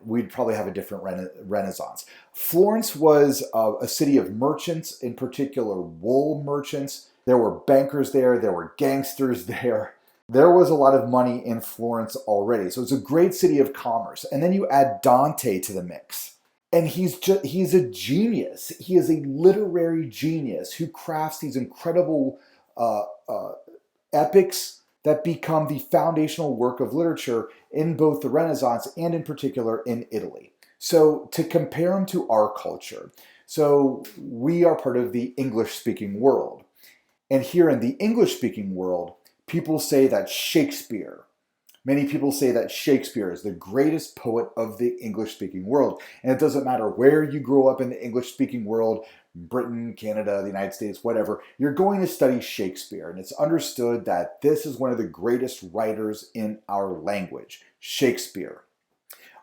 Renaissance. Florence was a city of merchants, in particular wool merchants. There were bankers there, there were gangsters there. There was a lot of money in Florence already. So it's a great city of commerce. And then you add Dante to the mix. And he's a genius. He is a literary genius who crafts these incredible epics that become the foundational work of literature in both the Renaissance and in particular in Italy. So to compare him to our culture, so we are part of the English-speaking world. And here in the English-speaking world, people say that many people say that Shakespeare is the greatest poet of the English-speaking world. And it doesn't matter where you grow up in the English-speaking world, Britain, Canada, the United States, whatever, you're going to study Shakespeare. And it's understood that this is one of the greatest writers in our language, Shakespeare.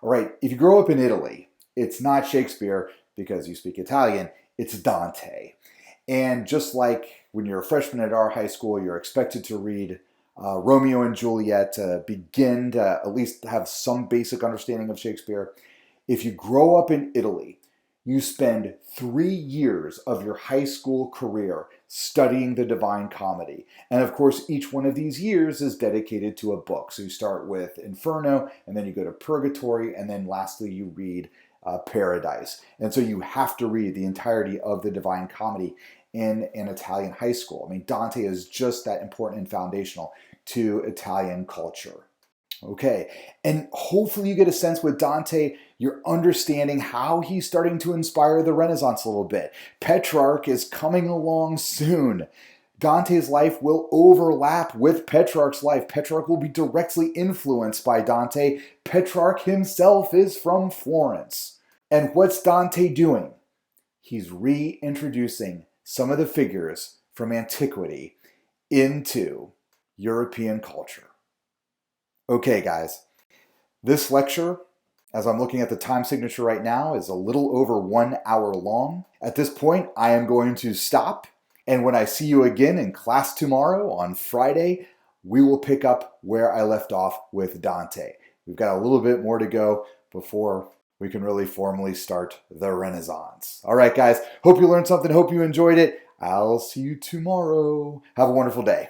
All right, if you grow up in Italy, it's not Shakespeare because you speak Italian, it's Dante. And just like when you're a freshman at our high school, you're expected to read Romeo and Juliet to begin to at least have some basic understanding of Shakespeare. If you grow up in Italy, you spend 3 years of your high school career studying the Divine Comedy. And of course, each one of these years is dedicated to a book. So you start with Inferno, and then you go to Purgatory, and then lastly you read Paradise. And so you have to read the entirety of the Divine Comedy in an Italian high school. I mean, Dante is just that important and foundational to Italian culture. Okay, and hopefully you get a sense with Dante, you're understanding how he's starting to inspire the Renaissance a little bit. Petrarch is coming along soon. Dante's life will overlap with Petrarch's life. Petrarch will be directly influenced by Dante. Petrarch himself is from Florence. And what's Dante doing? He's reintroducing some of the figures from antiquity into European culture. Okay, guys, this lecture, as I'm looking at the time signature right now, is a little over 1 hour long. At this point, I am going to stop. And when I see you again in class tomorrow on Friday, we will pick up where I left off with Dante. We've got a little bit more to go before we can really formally start the Renaissance. All right, guys, hope you learned something. Hope you enjoyed it. I'll see you tomorrow. Have a wonderful day.